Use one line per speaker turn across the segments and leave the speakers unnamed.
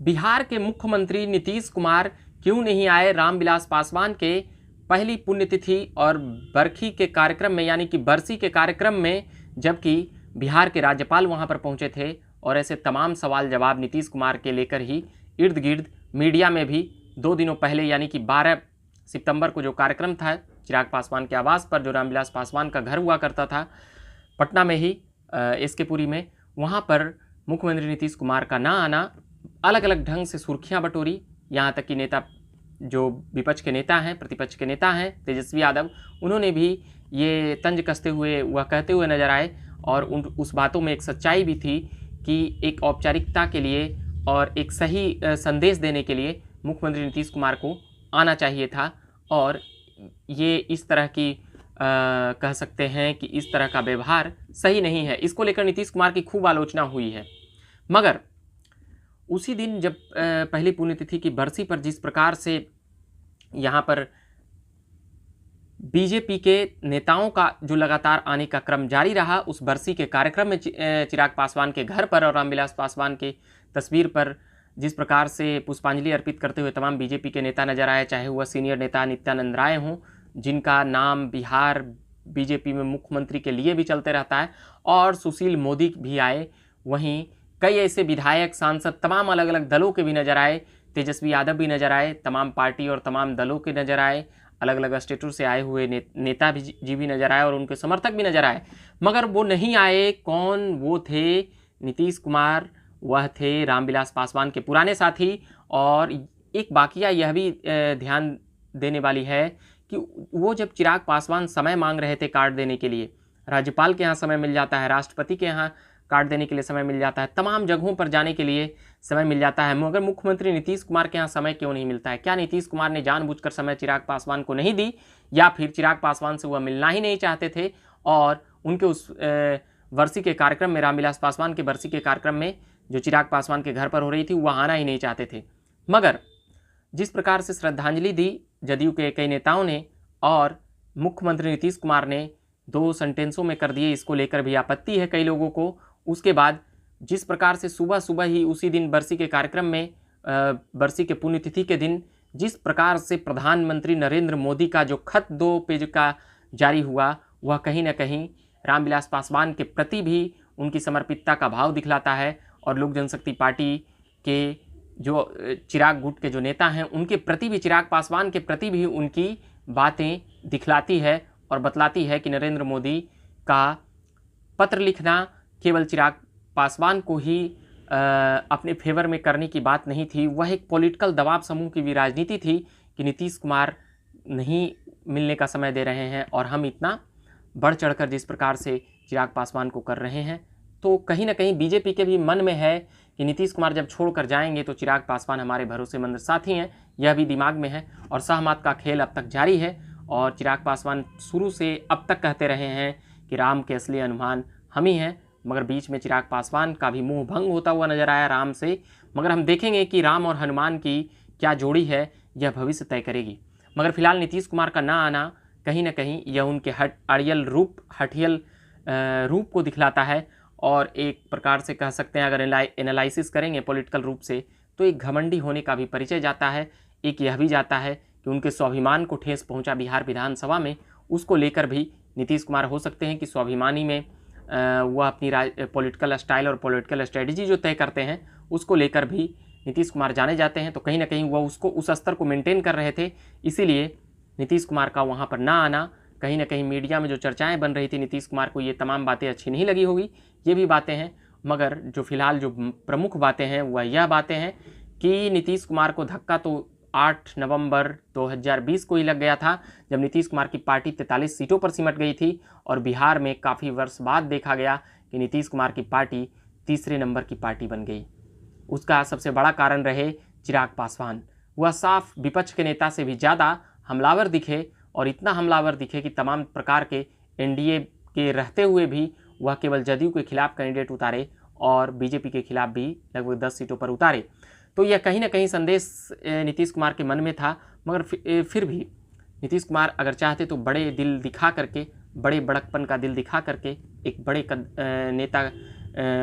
बिहार के मुख्यमंत्री नीतीश कुमार क्यों नहीं आए रामविलास पासवान के पहली पुण्यतिथि और बरखी के कार्यक्रम में, यानी कि बरसी के कार्यक्रम में, जबकि बिहार के राज्यपाल वहां पर पहुंचे थे। और ऐसे तमाम सवाल जवाब नीतीश कुमार के लेकर ही इर्द गिर्द मीडिया में भी 2 दिनों पहले यानी कि 12 सितंबर को जो कार्यक्रम था चिराग पासवान के आवास पर, जो रामविलास पासवान का घर हुआ करता था पटना में ही एसके पुरी में, वहाँ पर मुख्यमंत्री नीतीश कुमार का ना आना अलग अलग ढंग से सुर्खियाँ बटोरी। यहाँ तक कि नेता जो विपक्ष के नेता हैं, प्रतिपक्ष के नेता हैं तेजस्वी यादव, उन्होंने भी ये तंज कसते हुए वह कहते हुए नजर आए और उस बातों में एक सच्चाई भी थी कि एक औपचारिकता के लिए और एक सही संदेश देने के लिए मुख्यमंत्री नीतीश कुमार को आना चाहिए था। और ये इस तरह की कह सकते हैं कि इस तरह का व्यवहार सही नहीं है। इसको लेकर नीतीश कुमार की खूब आलोचना हुई है। मगर उसी दिन जब पहली पुण्यतिथि की बरसी पर जिस प्रकार से यहाँ पर बीजेपी के नेताओं का जो लगातार आने का क्रम जारी रहा, उस बरसी के कार्यक्रम में चिराग पासवान के घर पर और रामविलास पासवान की तस्वीर पर जिस प्रकार से पुष्पांजलि अर्पित करते हुए तमाम बीजेपी के नेता नजर आए, चाहे वह सीनियर नेता नित्यानंद राय हों, जिनका नाम बिहार बीजेपी में मुख्यमंत्री के लिए भी चलते रहता है, और सुशील मोदी भी आए, वहीं कई ऐसे विधायक, सांसद, तमाम अलग अलग दलों के भी नजर आए, तेजस्वी यादव भी नजर आए, तमाम पार्टी और तमाम दलों के नजर आए, अलग अलग स्टेटों से आए हुए नेता भी नजर आए और उनके समर्थक भी नजर आए। मगर वो नहीं आए। कौन वो थे? नीतीश कुमार वह थे रामविलास पासवान के पुराने साथी। और एक वाकया यह भी ध्यान देने वाली है कि वो जब चिराग पासवान समय मांग रहे थे कार्ड देने के लिए, राज्यपाल के यहाँ समय मिल जाता है, राष्ट्रपति के यहाँ कार्ड देने के लिए समय मिल जाता है, तमाम जगहों पर जाने के लिए समय मिल जाता है, मगर मुख्यमंत्री नीतीश कुमार के यहाँ समय क्यों नहीं मिलता है? क्या नीतीश कुमार ने जानबूझकर समय चिराग पासवान को नहीं दी, या फिर चिराग पासवान से वह मिलना ही नहीं चाहते थे और उनके उस बरसी के कार्यक्रम में, रामविलास पासवान के बरसी के कार्यक्रम में जो चिराग पासवान के घर पर हो रही थी, वह आना ही नहीं चाहते थे? मगर जिस प्रकार से श्रद्धांजलि दी जदयू के कई नेताओं ने और मुख्यमंत्री नीतीश कुमार ने 2 सेंटेंसों में कर दिए, इसको लेकर भी आपत्ति है कई लोगों को। उसके बाद जिस प्रकार से सुबह सुबह ही उसी दिन बरसी के कार्यक्रम में, बरसी के पुण्यतिथि के दिन, जिस प्रकार से प्रधानमंत्री नरेंद्र मोदी का जो खत 2 पेज का जारी हुआ, वह कहीं ना कहीं रामविलास पासवान के प्रति भी उनकी समर्पितता का भाव दिखलाता है। और लोक जनशक्ति पार्टी के जो चिराग गुट के जो नेता हैं, उनके प्रति भी, चिराग पासवान के प्रति भी उनकी बातें दिखलाती है और बतलाती है कि नरेंद्र मोदी का पत्र लिखना केवल चिराग पासवान को ही अपने फेवर में करने की बात नहीं थी, वह एक पॉलिटिकल दबाव समूह की भी राजनीति थी कि नीतीश कुमार नहीं मिलने का समय दे रहे हैं और हम इतना बढ़ चढ़कर जिस प्रकार से चिराग पासवान को कर रहे हैं। तो कहीं ना कहीं बीजेपी के भी मन में है कि नीतीश कुमार जब छोड़कर जाएंगे तो चिराग पासवान हमारे भरोसेमंद साथी हैं, यह भी दिमाग में है। और सहमत का खेल अब तक जारी है और चिराग पासवान शुरू से अब तक कहते रहे हैं कि राम के असली हनुमान हम ही हैं, मगर बीच में चिराग पासवान का भी मुंह भंग होता हुआ नजर आया राम से। मगर हम देखेंगे कि राम और हनुमान की क्या जोड़ी है, यह भविष्य तय करेगी। मगर फिलहाल नीतीश कुमार का ना आना कहीं ना कहीं यह उनके हठियल रूप को दिखलाता है। और एक प्रकार से कह सकते हैं, अगर एनालिसिस करेंगे पॉलिटिकल रूप से, तो एक घमंडी होने का भी परिचय जाता है। एक यह भी जाता है कि उनके स्वाभिमान को ठेस पहुंचा बिहार विधानसभा में, उसको लेकर भी नीतीश कुमार हो सकते हैं कि स्वाभिमानी में वह अपनी पॉलिटिकल स्टाइल और पॉलिटिकल स्ट्रेटजी जो तय करते हैं, उसको लेकर भी नीतीश कुमार जाने जाते हैं। तो कहीं ना कहीं वह उसको उस स्तर को मेंटेन कर रहे थे, इसीलिए नीतीश कुमार का वहाँ पर ना आना, कहीं ना कहीं मीडिया में जो चर्चाएं बन रही थी, नीतीश कुमार को ये तमाम बातें अच्छी नहीं लगी होगी, ये भी बातें हैं। मगर जो फिलहाल जो प्रमुख बातें हैं वह यह बातें हैं कि नीतीश कुमार को धक्का तो 8 नवंबर 2020 को ही लग गया था, जब नीतीश कुमार की पार्टी 43 सीटों पर सिमट गई थी और बिहार में काफ़ी वर्ष बाद देखा गया कि नीतीश कुमार की पार्टी तीसरे नंबर की पार्टी बन गई। उसका सबसे बड़ा कारण रहे चिराग पासवान। वह साफ विपक्ष के नेता से भी ज़्यादा हमलावर दिखे और इतना हमलावर दिखे कि तमाम प्रकार के एनडीए के रहते हुए भी वह केवल जदयू के खिलाफ कैंडिडेट उतारे और बीजेपी के खिलाफ भी लगभग 10 सीटों पर उतारे। तो यह कहीं ना कहीं संदेश नीतीश कुमार के मन में था। मगर फिर भी नीतीश कुमार अगर चाहते तो बड़े दिल दिखा करके, बड़े बड़कपन का दिल दिखा करके एक बड़े नेता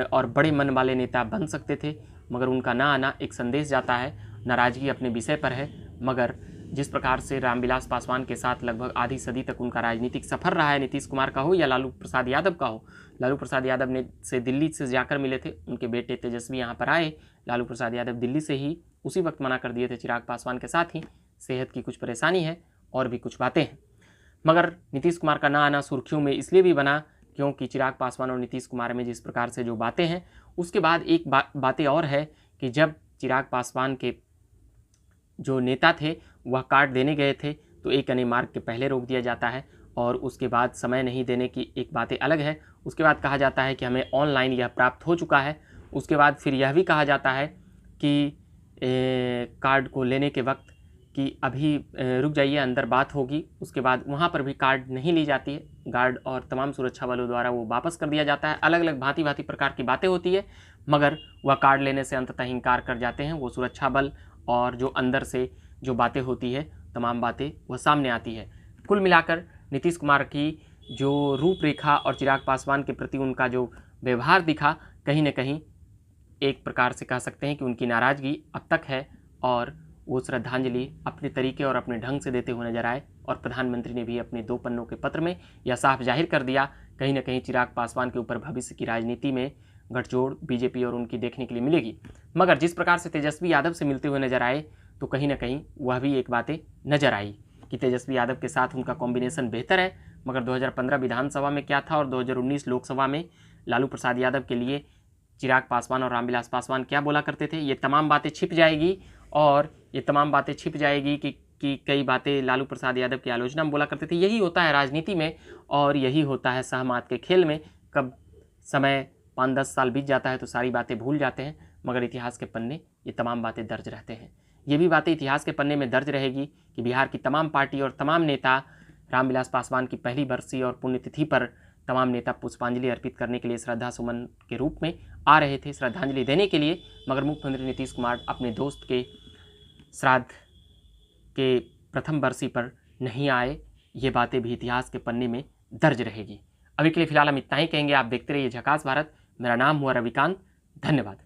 और बड़े मन वाले नेता बन सकते थे। मगर उनका ना आना एक संदेश जाता है, नाराज़गी अपने विषय पर है। मगर जिस प्रकार से रामविलास पासवान के साथ लगभग आधी सदी तक उनका राजनीतिक सफ़र रहा है, नीतीश कुमार का हो या लालू प्रसाद यादव का हो। लालू प्रसाद यादव ने से दिल्ली से जाकर मिले थे, उनके बेटे तेजस्वी यहाँ पर आए। लालू प्रसाद यादव दिल्ली से ही उसी वक्त मना कर दिए थे चिराग पासवान के साथ ही सेहत की कुछ परेशानी है और भी कुछ बातें हैं। मगर नीतीश कुमार का ना आना सुर्खियों में इसलिए भी बना क्योंकि चिराग पासवान और नीतीश कुमार में जिस प्रकार से जो बातें हैं, उसके बाद एक बातें और है कि जब चिराग पासवान के जो नेता थे वह कार्ड देने गए थे तो 1 यानी मार्ग के पहले रोक दिया जाता है और उसके बाद समय नहीं देने की एक बातें अलग है। उसके बाद कहा जाता है कि हमें ऑनलाइन यह प्राप्त हो चुका है। उसके बाद फिर यह भी कहा जाता है कि कार्ड को लेने के वक्त कि अभी रुक जाइए, अंदर बात होगी। उसके बाद वहाँ पर भी कार्ड नहीं ली जाती है, गार्ड और तमाम सुरक्षा बलों द्वारा वो वापस कर दिया जाता है। अलग अलग भांति भांति प्रकार की बातें होती है, मगर वह कार्ड लेने से अंततः इनकार कर जाते हैं वो सुरक्षा बल, और जो अंदर से जो बातें होती है तमाम बातें वह सामने आती है। कुल मिलाकर नीतीश कुमार की जो रूपरेखा और चिराग पासवान के प्रति उनका जो व्यवहार दिखा, कहीं न कहीं एक प्रकार से कह सकते हैं कि उनकी नाराज़गी अब तक है और वो श्रद्धांजलि अपने तरीके और अपने ढंग से देते हुए नजर आए। और प्रधानमंत्री ने भी अपने 2 पन्नों के पत्र में यह साफ जाहिर कर दिया, कहीं न कहीं चिराग पासवान के ऊपर भविष्य की राजनीति में गठजोड़ बीजेपी और उनकी देखने के लिए मिलेगी। मगर जिस प्रकार से तेजस्वी यादव से मिलते हुए नजर आए तो कहीं न कहीं वह भी एक बातें नजर आई कि तेजस्वी यादव के साथ उनका कॉम्बिनेशन बेहतर है। मगर 2015 विधानसभा में क्या था और 2019 लोकसभा में लालू प्रसाद यादव के लिए चिराग पासवान और रामविलास पासवान क्या बोला करते थे, ये तमाम बातें छिप जाएगी। और ये तमाम बातें छिप जाएगी कि कई बातें लालू प्रसाद यादव की आलोचना में बोला करते थे। यही होता है राजनीति में और यही होता है सहमात के खेल में। कब समय 5-10 साल बीत जाता है तो सारी बातें भूल जाते हैं, मगर इतिहास के पन्ने ये तमाम बातें दर्ज रहते हैं। ये भी बातें इतिहास के पन्ने में दर्ज रहेगी कि बिहार की तमाम पार्टी और तमाम नेता रामविलास पासवान की पहली बरसी और पुण्यतिथि पर तमाम नेता पुष्पांजलि अर्पित करने के लिए श्रद्धा सुमन के रूप में आ रहे थे, श्रद्धांजलि देने के लिए। मगर मुख्यमंत्री नीतीश कुमार अपने दोस्त के श्राद्ध के प्रथम बरसी पर नहीं आए। ये बातें भी इतिहास के पन्ने में दर्ज रहेगी। अभी के लिए फिलहाल हम इतना ही कहेंगे। आप देखते रहिए झकास भारत। मेरा नाम हुआ रविकांत। धन्यवाद।